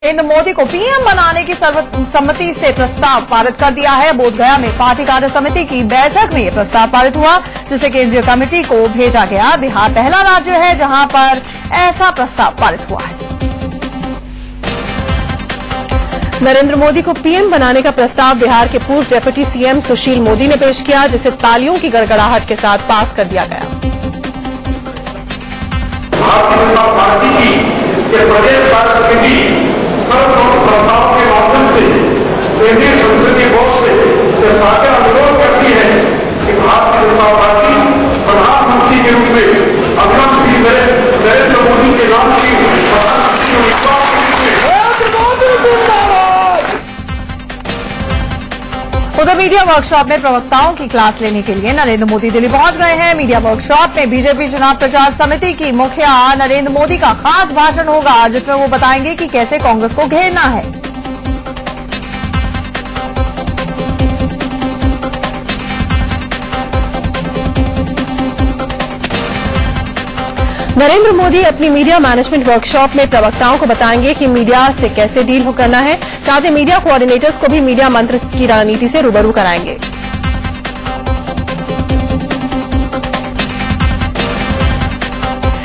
नरेंद्र मोदी को पीएम बनाने की सर्वसम्मति से प्रस्ताव पारित कर दिया है। बोधगया में पार्टी कार्य समिति की बैठक में यह प्रस्ताव पारित हुआ, जिसे केंद्रीय कमेटी को भेजा गया। बिहार पहला राज्य है जहां पर ऐसा प्रस्ताव पारित हुआ है। नरेंद्र मोदी को पीएम बनाने का प्रस्ताव बिहार के पूर्व डिप्टी सीएम सुशील मोदी ने पेश किया, जिसे तालियों की गड़गड़ाहट के साथ पास कर दिया गया। भारतीय जनता पार्टी की प्रदेश कार्य समिति सर्वसम्मत प्रस्ताव के माध्यम से केंद्रीय संसदीय बोर्ड से यह सागर अनुरोध करती है कि भारतीय जनता पार्टी प्रधानमंत्री के रूप में अभिनव श्री नरेंद्र मोदी के नाम की प्रधानमंत्री उम्मीदवार के रूप में। उधर मीडिया वर्कशॉप में प्रवक्ताओं की क्लास लेने के लिए नरेंद्र मोदी दिल्ली पहुंच गए हैं। मीडिया वर्कशॉप में बीजेपी चुनाव प्रचार समिति की मुखिया नरेंद्र मोदी का खास भाषण होगा, जिसमें वो बताएंगे कि कैसे कांग्रेस को घेरना है। नरेंद्र मोदी अपनी मीडिया मैनेजमेंट वर्कशॉप में प्रवक्ताओं को बताएंगे कि मीडिया से कैसे डील करना है। साथ ही मीडिया कोऑर्डिनेटर्स को भी मीडिया मंत्र की रणनीति से रूबरू कराएंगे।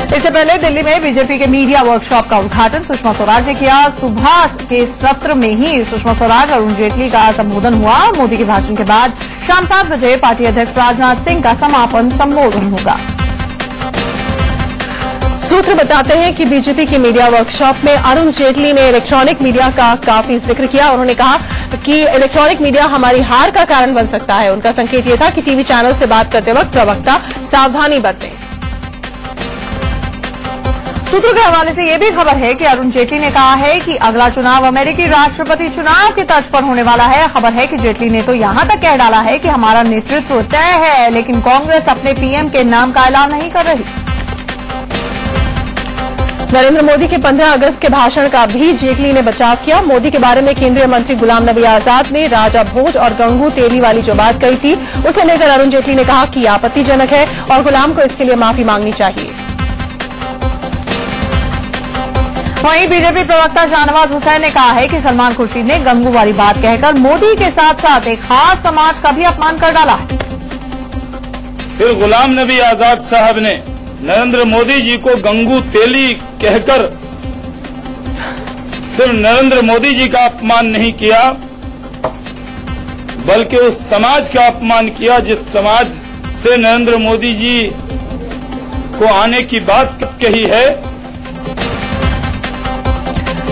इससे पहले दिल्ली में बीजेपी के मीडिया वर्कशॉप का उद्घाटन सुषमा स्वराज ने किया। सुबह के सत्र में ही सुषमा स्वराज और अरुण जेटली का संबोधन हुआ। मोदी के भाषण के बाद शाम 7 बजे पार्टी अध्यक्ष राजनाथ सिंह का समापन संबोधन होगा। सूत्र बताते हैं कि बीजेपी की मीडिया वर्कशॉप में अरुण जेटली ने इलेक्ट्रॉनिक मीडिया का काफी जिक्र किया। उन्होंने कहा कि इलेक्ट्रॉनिक मीडिया हमारी हार का कारण बन सकता है। उनका संकेत यह था कि टीवी चैनल से बात करते वक्त प्रवक्ता सावधानी बरतें। सूत्रों के हवाले से यह भी खबर है कि अरुण जेटली ने कहा है कि अगला चुनाव अमेरिकी राष्ट्रपति चुनाव की तर्ज पर होने वाला है। खबर है कि जेटली ने तो यहां तक कह डाला है कि हमारा नेतृत्व तय है, लेकिन कांग्रेस अपने पीएम के नाम का ऐलान नहीं कर रही। नरेंद्र मोदी के 15 अगस्त के भाषण का भी जेटली ने बचाव किया। मोदी के बारे में केंद्रीय मंत्री गुलाम नबी आजाद ने राजा भोज और गंगू तेली वाली जो बात कही थी, उसे लेकर अरुण जेटली ने कहा कि आपत्तिजनक है और गुलाम को इसके लिए माफी मांगनी चाहिए। वहीं बीजेपी प्रवक्ता शाहनवाज हुसैन ने कहा है कि सलमान खुर्शीद ने गंगू वाली बात कहकर मोदी के साथ साथ एक खास समाज का भी अपमान कर डाला है। फिर गुलाम नबी आजाद साहब ने नरेंद्र मोदी जी को गंगू तेली कहकर सिर्फ नरेंद्र मोदी जी का अपमान नहीं किया, बल्कि उस समाज का अपमान किया जिस समाज से नरेंद्र मोदी जी को आने की बात कही है।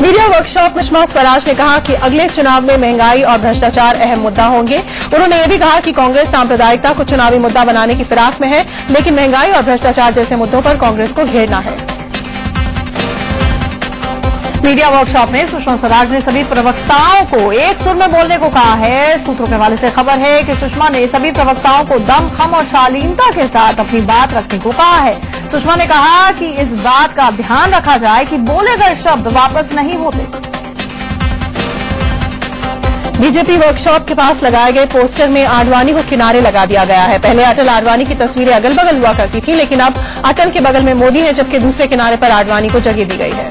मीडिया वर्कशॉप में सुषमा स्वराज ने कहा कि अगले चुनाव में महंगाई और भ्रष्टाचार अहम मुद्दा होंगे। उन्होंने यह भी कहा कि कांग्रेस सांप्रदायिकता को चुनावी मुद्दा बनाने की फिराक में है, लेकिन महंगाई और भ्रष्टाचार जैसे मुद्दों पर कांग्रेस को घेरना है। मीडिया वर्कशॉप में सुषमा स्वराज ने सभी प्रवक्ताओं को एक सुर में बोलने को कहा है। सूत्रों के हवाले से खबर है कि सुषमा ने सभी प्रवक्ताओं को दमखम और शालीनता के साथ अपनी बात रखने को कहा है। सुषमा ने कहा कि इस बात का ध्यान रखा जाए कि बोले गए शब्द वापस नहीं होते। बीजेपी वर्कशॉप के पास लगाए गए पोस्टर में आडवाणी को किनारे लगा दिया गया है। पहले अटल आडवाणी की तस्वीरें अगल बगल हुआ करती थी, लेकिन अब अटल के बगल में मोदी है, जबकि दूसरे किनारे पर आडवाणी को जगह दी गई है।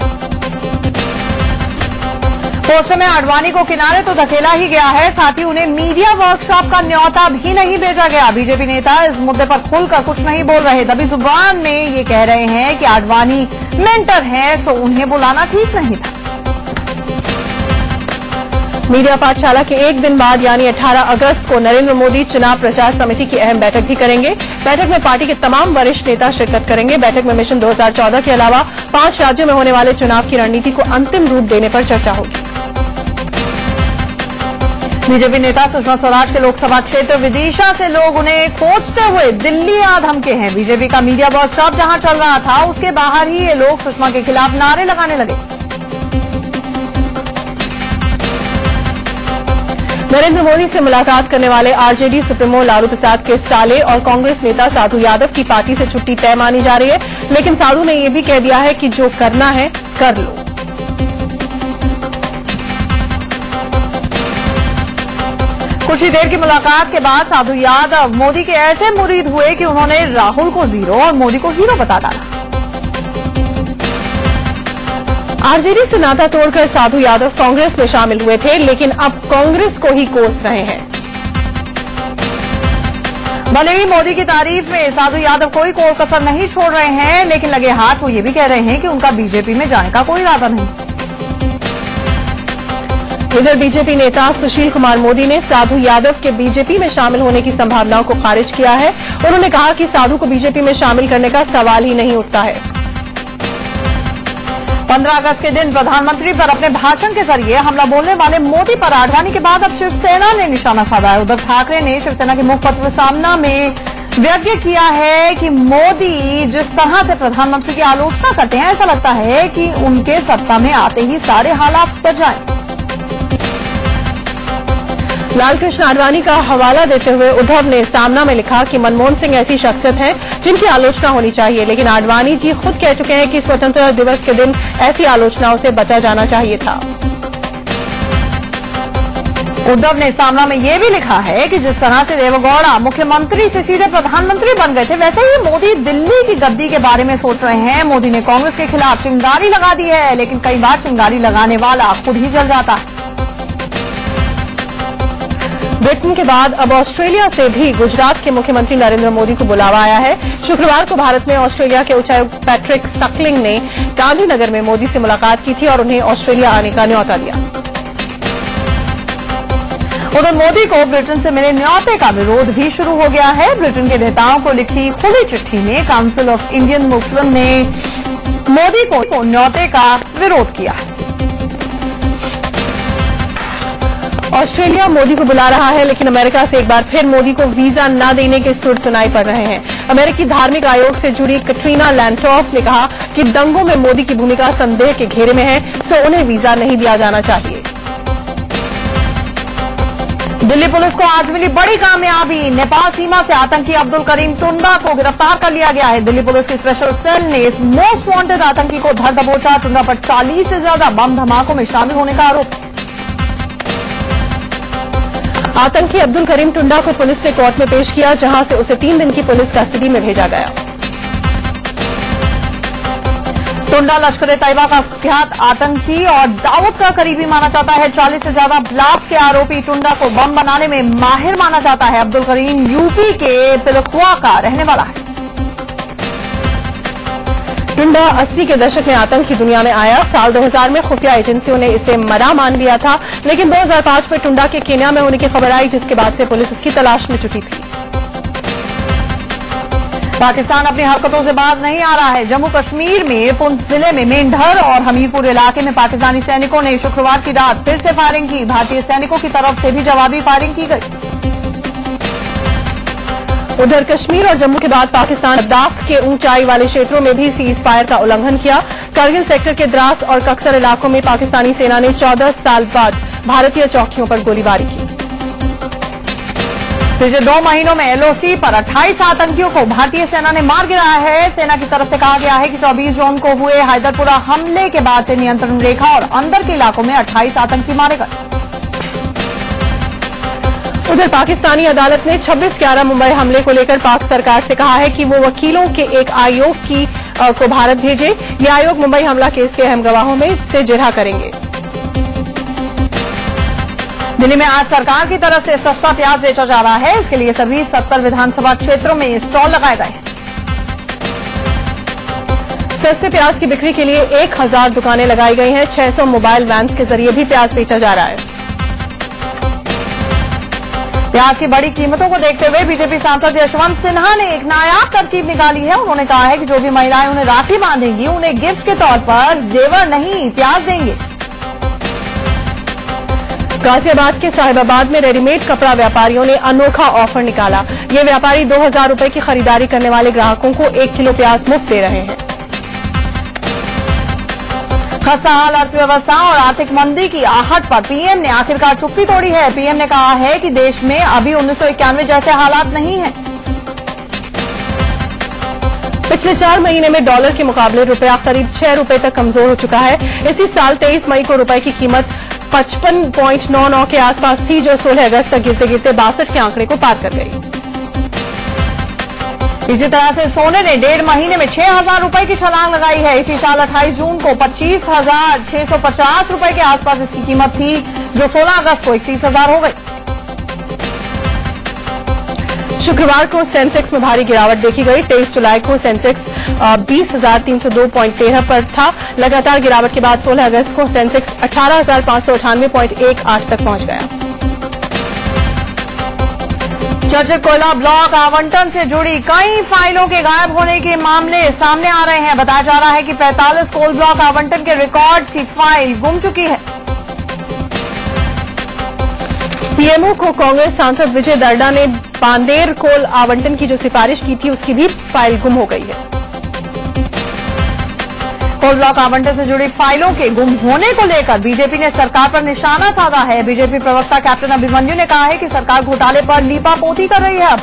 पोस्टर में आडवाणी को किनारे तो धकेला ही गया है, साथ ही उन्हें मीडिया वर्कशॉप का न्योता भी नहीं भेजा गया। बीजेपी नेता इस मुद्दे पर खुलकर कुछ नहीं बोल रहे। दबी जुबान में ये कह रहे हैं कि आडवाणी मेंटर है, सो उन्हें बुलाना ठीक नहीं था। मीडिया पाठशाला के एक दिन बाद यानी 18 अगस्त को नरेंद्र मोदी चुनाव प्रचार समिति की अहम बैठक भी kरेंगे। बैठक में पार्टी के तमाम वरिष्ठ नेता शिरकत करेंगे। बैठक में मिशन 2014 के अलावा 5 राज्यों में होने वाले चुनाव की रणनीति को अंतिम रूप देने पर चर्चा होगी। बीजेपी नेता सुषमा स्वराज के लोकसभा क्षेत्र विदिशा से लोग उन्हें खोजते हुए दिल्ली आ धमके हैं। बीजेपी का मीडिया वर्कशॉप जहां चल रहा था, उसके बाहर ही ये लोग सुषमा के खिलाफ नारे लगाने लगे। नरेंद्र मोदी से मुलाकात करने वाले आरजेडी सुप्रीमो लालू प्रसाद के साले और कांग्रेस नेता साधु यादव की पार्टी से छुट्टी तय मानी जा रही है, लेकिन साधु ने यह भी कह दिया है कि जो करना है कर लो। कुछ ही देर की मुलाकात के बाद साधु यादव मोदी के ऐसे मुरीद हुए कि उन्होंने राहुल को जीरो और मोदी को हीरो बता डाला। आरजेडी से नाता तोड़कर साधु यादव कांग्रेस में शामिल हुए थे, लेकिन अब कांग्रेस को ही कोस रहे हैं। भले ही मोदी की तारीफ में साधु यादव कोई कोर कसर नहीं छोड़ रहे हैं, लेकिन लगे हाथ वो ये भी कह रहे हैं कि उनका बीजेपी में जाने का कोई इरादा नहीं। इधर बीजेपी नेता सुशील कुमार मोदी ने साधु यादव के बीजेपी में शामिल होने की संभावनाओं को खारिज किया है। उन्होंने कहा कि साधु को बीजेपी में शामिल करने का सवाल ही नहीं उठता है। 15 अगस्त के दिन प्रधानमंत्री पर अपने भाषण के जरिए हमला बोलने वाले मोदी पर आडवाणी के बाद अब शिवसेना ने निशाना साधा है। उद्धव ठाकरे ने शिवसेना के मुखपत्र सामना में व्यंग्य किया है कि मोदी जिस तरह से प्रधानमंत्री की आलोचना करते हैं, ऐसा लगता है कि उनके सत्ता में आते ही सारे हालात सुधर जाएं। लालकृष्ण आडवाणी का हवाला देते हुए उद्धव ने सामना में लिखा कि मनमोहन सिंह ऐसी शख्सियत हैं जिनकी आलोचना होनी चाहिए, लेकिन आडवाणी जी खुद कह चुके हैं कि स्वतंत्रता दिवस के दिन ऐसी आलोचनाओं से बचा जाना चाहिए था। उद्धव ने सामना में यह भी लिखा है कि जिस तरह से देवेगौड़ा मुख्यमंत्री से सीधे प्रधानमंत्री बन गए थे, वैसे ही मोदी दिल्ली की गद्दी के बारे में सोच रहे हैं। मोदी ने कांग्रेस के खिलाफ चिंगारी लगा दी है, लेकिन कई बार चिंगारी लगाने वाला खुद ही जल जाता है। ब्रिटेन के बाद अब ऑस्ट्रेलिया से भी गुजरात के मुख्यमंत्री नरेंद्र मोदी को बुलावा आया है। शुक्रवार को भारत में ऑस्ट्रेलिया के उच्चायुक्त पैट्रिक सकलिंग ने गांधीनगर में मोदी से मुलाकात की थी और उन्हें ऑस्ट्रेलिया आने का न्यौता दिया। उधर मोदी को ब्रिटेन से मिले न्यौते का विरोध भी शुरू हो गया है। ब्रिटेन के नेताओं को लिखी खुली चिट्ठी में काउंसिल ऑफ इंडियन मुस्लिम ने मोदी को न्यौते का विरोध किया है। ऑस्ट्रेलिया मोदी को बुला रहा है, लेकिन अमेरिका से एक बार फिर मोदी को वीजा न देने के सुर सुनाई पड़ रहे हैं। अमेरिकी धार्मिक आयोग से जुड़ी कैटरीना लैंटॉस ने कहा कि दंगों में मोदी की भूमिका संदेह के घेरे में है, सो उन्हें वीजा नहीं दिया जाना चाहिए। दिल्ली पुलिस को आज मिली बड़ी कामयाबी। नेपाल सीमा से आतंकी अब्दुल करीम टुंडा को गिरफ्तार कर लिया गया है। दिल्ली पुलिस की स्पेशल सेल ने इस मोस्ट वांटेड आतंकी को धर दबोचा। टुंडा पर 40 से ज्यादा बम धमाकों में शामिल होने का आरोप। आतंकी अब्दुल करीम टुंडा को पुलिस ने कोर्ट में पेश किया, जहां से उसे 3 दिन की पुलिस कस्टडी में भेजा गया। टुंडा लश्कर ए तैयबा का कुख्यात आतंकी और दाऊद का करीबी माना जाता है। 40 से ज्यादा ब्लास्ट के आरोपी टुंडा को बम बनाने में माहिर माना जाता है। अब्दुल करीम यूपी के पिलखुआ का रहने वाला है। टुंडा 80 के दशक में आतंक की दुनिया में आया। साल 2000 में खुफिया एजेंसियों ने इसे मरा मान लिया था, लेकिन 2005 में टुंडा के केन्या में होने की खबर आई, जिसके बाद से पुलिस उसकी तलाश में जुटी थी। पाकिस्तान अपनी हरकतों से बाज नहीं आ रहा है। जम्मू कश्मीर में पुंछ जिले में मेंढर और हमीरपुर इलाके में पाकिस्तानी सैनिकों ने शुक्रवार की रात फिर से फायरिंग की। भारतीय सैनिकों की तरफ से भी जवाबी फायरिंग की गई। उधर कश्मीर और जम्मू के बाद पाकिस्तान लद्दाख के ऊंचाई वाले क्षेत्रों में भी सीज फायर का उल्लंघन किया। करगिल सेक्टर के द्रास और कक्सर इलाकों में पाकिस्तानी सेना ने 14 साल बाद भारतीय चौकियों पर गोलीबारी की। पिछले 2 महीनों में एलओसी पर 28 आतंकियों को भारतीय सेना ने मार गिराया है। सेना की तरफ से कहा गया है कि 24 जून को हुए हैदरपुरा हमले के बाद से नियंत्रण रेखा और अंदर के इलाकों में 28 आतंकी मारे गए। उधर पाकिस्तानी अदालत ने 26/11 मुंबई हमले को लेकर पाक सरकार से कहा है कि वो वकीलों के एक आयोग को भारत भेजे। ये आयोग मुंबई हमला केस के अहम गवाहों में से जिरहा करेंगे। दिल्ली में आज सरकार की तरफ से सस्ता प्याज बेचा जा रहा है। इसके लिए सभी 70 विधानसभा क्षेत्रों में स्टॉल लगाए गए हैं। सस्ते प्याज की बिक्री के लिए 1000 दुकानें लगाई गई हैं। 600 मोबाइल वैन्स के जरिए भी प्याज बेचा जा रहा है। प्याज की बड़ी कीमतों को देखते हुए बीजेपी सांसद यशवंत सिन्हा ने एक नायाब तरकीब निकाली है। उन्होंने कहा है कि जो भी महिलाएं उन्हें राखी बांधेंगी, उन्हें गिफ्ट के तौर पर जेवर नहीं, प्याज देंगे। गाजियाबाद के साहिबाबाद में रेडीमेड कपड़ा व्यापारियों ने अनोखा ऑफर निकाला। ये व्यापारी 2000 रुपए की खरीदारी करने वाले ग्राहकों को 1 किलो प्याज मुफ्त दे रहे हैं। खस्ता हाल अर्थव्यवस्था और आर्थिक मंदी की आहट पर पीएम ने आखिरकार चुप्पी तोड़ी है। पीएम ने कहा है कि देश में अभी 1991 जैसे हालात नहीं हैं। पिछले 4 महीने में डॉलर के मुकाबले रुपया करीब 6 रुपए तक कमजोर हो चुका है। इसी साल 23 मई को रुपए की कीमत 55.99 के आसपास थी, जो 16 अगस्त तक गिरते गिरते 62 के आंकड़े को पार कर गई। इसी तरह से सोने ने 1.5 महीने में 6,000 रुपए की छलांग लगाई है। इसी साल 28 जून को 25,650 रुपए के आसपास इसकी कीमत थी, जो 16 अगस्त को 31,000 हो गई। शुक्रवार को सेंसेक्स में भारी गिरावट देखी गई। 23 जुलाई को सेंसेक्स 20,302.13 पर था। लगातार गिरावट के बाद 16 अगस्त को सेंसेक्स 18,598.18 तक पहुंच गया। चर्चित कोयला ब्लॉक आवंटन से जुड़ी कई फाइलों के गायब होने के मामले सामने आ रहे हैं। बताया जा रहा है कि 45 कोल ब्लॉक आवंटन के रिकॉर्ड की फाइल गुम चुकी है। पीएमओ को कांग्रेस सांसद विजय दर्डा ने बांदेर कोल आवंटन की जो सिफारिश की थी, उसकी भी फाइल गुम हो गई है। कोल ब्लॉक आवंटन से जुड़ी फाइलों के गुम होने को लेकर बीजेपी ने सरकार पर निशाना साधा है। बीजेपी प्रवक्ता कैप्टन अभिमन्यु ने कहा है कि सरकार घोटाले पर लीपापोती कर रही है। अब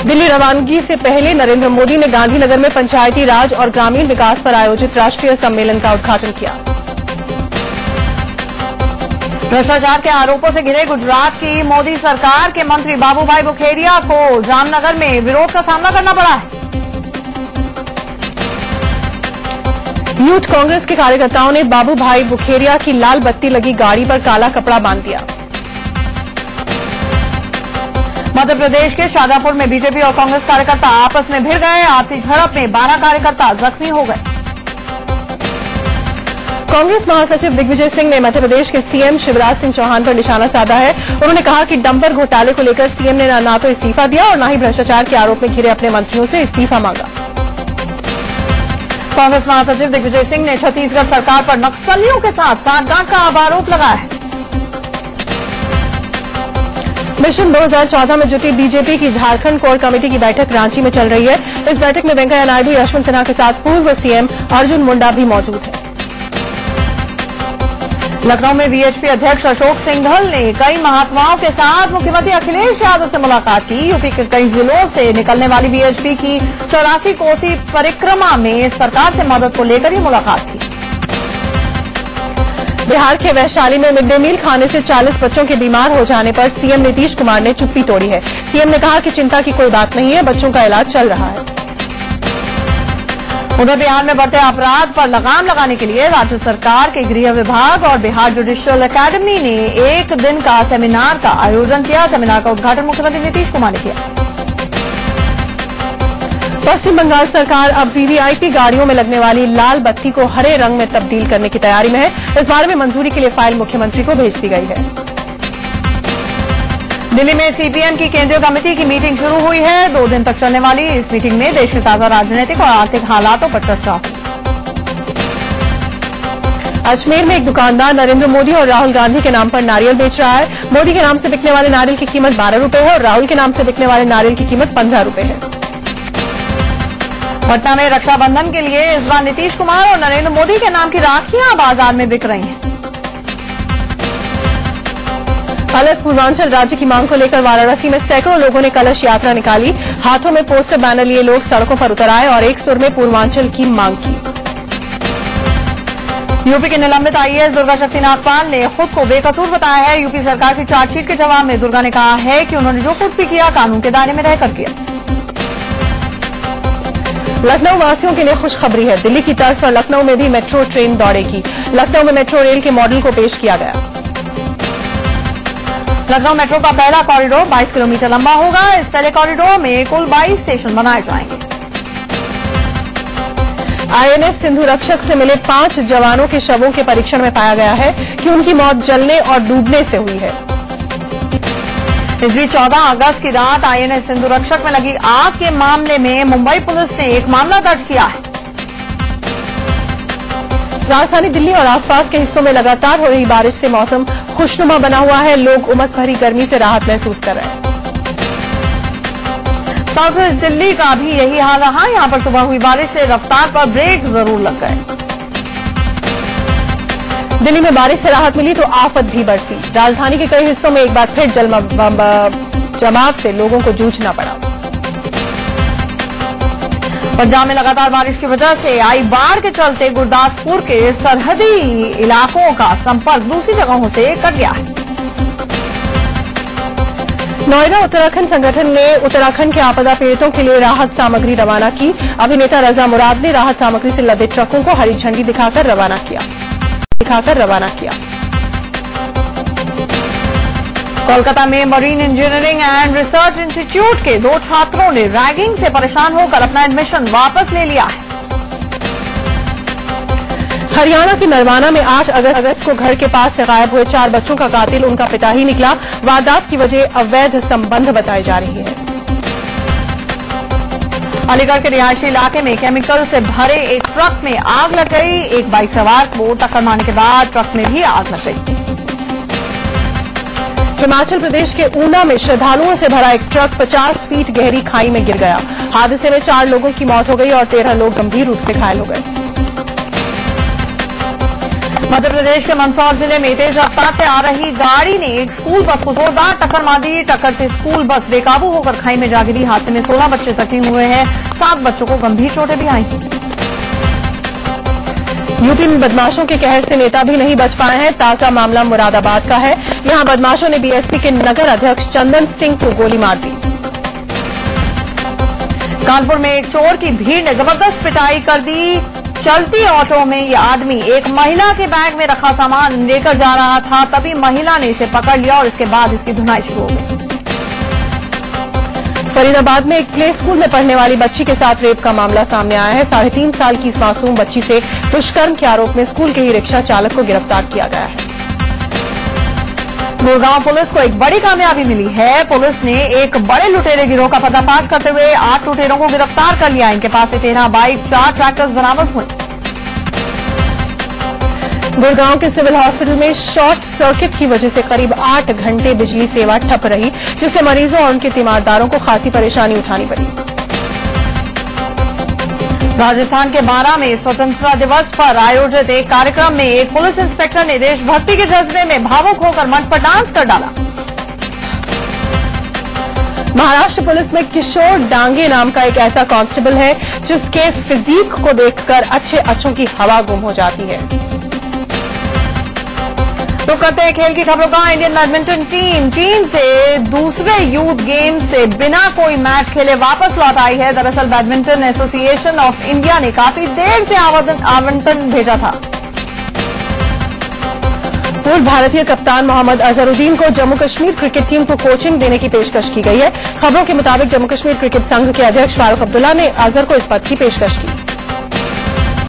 दिल्ली रवानगी से पहले नरेंद्र मोदी ने गांधीनगर में पंचायती राज और ग्रामीण विकास पर आयोजित राष्ट्रीय सम्मेलन का उद्घाटन किया। भ्रष्टाचार के आरोपों से घिरे गुजरात की मोदी सरकार के मंत्री बाबूभाई बुखेरिया को जामनगर में विरोध का सामना करना पड़ा है। यूथ कांग्रेस के कार्यकर्ताओं ने बाबूभाई बुखेरिया की लाल बत्ती लगी गाड़ी पर काला कपड़ा बांध दिया। मध्य प्रदेश के शाजापुर में बीजेपी और कांग्रेस कार्यकर्ता आपस में भिड़ गए। आपसी झड़प में 12 कार्यकर्ता जख्मी हो गए। कांग्रेस महासचिव दिग्विजय सिंह ने मध्य प्रदेश के सीएम शिवराज सिंह चौहान पर निशाना साधा है। उन्होंने कहा कि डंपर घोटाले को लेकर सीएम ने न तो इस्तीफा दिया और न ही भ्रष्टाचार के आरोप में घिरे अपने मंत्रियों से इस्तीफा मांगा। कांग्रेस महासचिव दिग्विजय सिंह ने छत्तीसगढ़ सरकार पर नक्सलियों के साथ सांठगांठ का आरोप लगाया है। मिशन 2014 में जुटी बीजेपी की झारखंड कोर कमेटी की बैठक रांची में चल रही है। इस बैठक में वेंकैया नायडू, यशवंत सिन्हा के साथ पूर्व सीएम अर्जुन मुंडा भी मौजूद हैं। लखनऊ में वीएचपी अध्यक्ष अशोक सिंघल ने कई महात्माओं के साथ मुख्यमंत्री अखिलेश यादव से मुलाकात की। यूपी के कई जिलों से निकलने वाली वीएचपी की 84 कोसी परिक्रमा में सरकार से मदद को लेकर ही मुलाकात थी। बिहार के वैशाली में मिड डे मील खाने से 40 बच्चों के बीमार हो जाने पर सीएम नीतीश कुमार ने चुप्पी तोड़ी है। सीएम ने कहा कि चिंता की कोई बात नहीं है, बच्चों का इलाज चल रहा है। उधर बिहार में बढ़ते अपराध पर लगाम लगाने के लिए राज्य सरकार के गृह विभाग और बिहार जुडिशियल एकेडमी ने एक दिन का सेमिनार का आयोजन किया। सेमिनार का उद्घाटन मुख्यमंत्री नीतीश कुमार ने किया। पश्चिम बंगाल सरकार अब वीवीआईपी गाड़ियों में लगने वाली लाल बत्ती को हरे रंग में तब्दील करने की तैयारी में है। इस बारे में मंजूरी के लिए फाइल मुख्यमंत्री को भेज दी गई है। दिल्ली में सीपीएम की केंद्रीय कमेटी की मीटिंग शुरू हुई है। 2 दिन तक चलने वाली इस मीटिंग में देश के ताजा राजनीतिक और आर्थिक हालातों पर चर्चा हुई। अजमेर में एक दुकानदार नरेंद्र मोदी और राहुल गांधी के नाम पर नारियल बेच रहा है। मोदी के नाम से बिकने वाले नारियल की कीमत 12 रुपए है और राहुल के नाम से बिकने वाले नारियल की कीमत 15 रुपए है। पटना में रक्षाबंधन के लिए इस बार नीतीश कुमार और नरेंद्र मोदी के नाम की राखियां बाजार में बिक रही हैं। अलग पूर्वांचल राज्य की मांग को लेकर वाराणसी में सैकड़ों लोगों ने कलश यात्रा निकाली। हाथों में पोस्टर बैनर लिए लोग सड़कों पर उतर आए और एक सुर में पूर्वांचल की मांग की। यूपी के निलंबित आईएएस दुर्गा शक्ति नागपाल ने खुद को बेकसूर बताया है। यूपी सरकार की चार्जशीट के जवाब में दुर्गा ने कहा है कि उन्होंने जो कुछ भी किया कानून के दायरे में रहकर किया। लखनऊ वासियों के लिए खुशखबरी है। दिल्ली की तर्ज पर लखनऊ में भी मेट्रो ट्रेन दौड़ेगी। लखनऊ में मेट्रो रेल के मॉडल को पेश किया गया। लखनऊ मेट्रो का पहला कॉरिडोर 22 किलोमीटर लंबा होगा। इस पहले कॉरिडोर में कुल 22 स्टेशन बनाए जाएंगे। आईएनएस सिंधु रक्षक से मिले 5 जवानों के शवों के परीक्षण में पाया गया है कि उनकी मौत जलने और डूबने से हुई है। इस बीच 14 अगस्त की रात आईएनएस सिंधु रक्षक में लगी आग के मामले में मुंबई पुलिस ने एक मामला दर्ज किया है। राजधानी दिल्ली और आसपास के हिस्सों में लगातार हो रही बारिश से मौसम खुशनुमा बना हुआ है। लोग उमस भरी गर्मी से राहत महसूस कर रहे हैं। साउथ ईस्ट दिल्ली का भी यही हाल रहा। यहां पर सुबह हुई बारिश से रफ्तार पर ब्रेक जरूर लग गए। दिल्ली में बारिश से राहत मिली तो आफत भी बरसी। राजधानी के कई हिस्सों में एक बार फिर जमाव से लोगों को जूझना पड़ा। पंजाब में लगातार बारिश की वजह से आई बाढ़ के चलते गुरदासपुर के सरहदी इलाकों का संपर्क दूसरी जगहों से कट गया है। नोएडा उत्तराखंड संगठन ने उत्तराखंड के आपदा पीड़ितों के लिए राहत सामग्री रवाना की। अभिनेता रजा मुराद ने राहत सामग्री से लदे ट्रकों को हरी झंडी दिखाकर रवाना किया। कोलकाता में marine engineering and research institute के 2 छात्रों ने रैगिंग से परेशान होकर अपना एडमिशन वापस ले लिया है। हरियाणा के नरवाना में 8 अगस्त को घर के पास से गायब हुए 4 बच्चों का कातिल उनका पिता ही निकला। वारदात की वजह अवैध संबंध बताई जा रही है। अलीगढ़ के रिहायशी इलाके में केमिकल से भरे एक ट्रक में आग लग गई। एक बाइक सवार को टक्कर मारने के बाद ट्रक में भी आग लग गई। हिमाचल प्रदेश के ऊना में श्रद्धालुओं से भरा एक ट्रक 50 फीट गहरी खाई में गिर गया। हादसे में 4 लोगों की मौत हो गई और 13 लोग गंभीर रूप से घायल हो गए। मध्य प्रदेश के मंदसौर जिले में तेज रफ्तार से आ रही गाड़ी ने एक स्कूल बस को जोरदार टक्कर मार दी। टक्कर से स्कूल बस बेकाबू होकर खाई में जा गिरी। हादसे में 16 बच्चे जख्मी हुए हैं। 7 बच्चों को गंभीर चोटें भी आई। यूपी में बदमाशों के कहर से नेता भी नहीं बच पाए हैं। ताजा मामला मुरादाबाद का है। यहां बदमाशों ने बीएसपी के नगर अध्यक्ष चंदन सिंह को गोली मार दी। कानपुर में एक चोर की भीड़ ने जबरदस्त पिटाई कर दी। चलती ऑटो में ये आदमी एक महिला के बैग में रखा सामान लेकर जा रहा था, तभी महिला ने इसे पकड़ लिया और इसके बाद इसकी धुनाई शुरू हो गई। फरीदाबाद में एक प्ले स्कूल में पढ़ने वाली बच्ची के साथ रेप का मामला सामने आया है। 3.5 साल की इस मासूम बच्ची से दुष्कर्म के आरोप में स्कूल के ही रिक्शा चालक को गिरफ्तार किया गया है। गुड़गांव पुलिस को एक बड़ी कामयाबी मिली है। पुलिस ने एक बड़े लुटेरे गिरोह का पर्दाफाश करते हुए 8 लुटेरों को गिरफ्तार कर लिया। इनके पास से 13 बाइक, 4 ट्रैक्टर्स बरामद हुए। गुड़गांव के सिविल हॉस्पिटल में शॉर्ट सर्किट की वजह से करीब 8 घंटे बिजली सेवा ठप रही, जिससे मरीजों और उनके तीमारदारों को खासी परेशानी उठानी पड़ी। राजस्थान के बारां में स्वतंत्रता दिवस पर आयोजित एक कार्यक्रम में एक पुलिस इंस्पेक्टर ने देशभक्ति के जज्बे में भावुक होकर मंच पर डांस कर डाला। महाराष्ट्र पुलिस में किशोर डांगे नाम का एक ऐसा कांस्टेबल है जिसके फिजिक को देखकर अच्छों की हवा गुम हो जाती है। तो करते हैं खेल की खबरों का। इंडियन बैडमिंटन टीम चीन से दूसरे यूथ गेम से बिना कोई मैच खेले वापस लौट आई है। दरअसल बैडमिंटन एसोसिएशन ऑफ इंडिया ने काफी देर से आवंटन भेजा था। पूर्व भारतीय कप्तान मोहम्मद अजहरुद्दीन को जम्मू कश्मीर क्रिकेट टीम को कोचिंग देने की पेशकश की गई है। खबरों के मुताबिक जम्मू कश्मीर क्रिकेट संघ के अध्यक्ष फारूक अब्दुल्ला ने अजहर को इस पद की पेशकश की।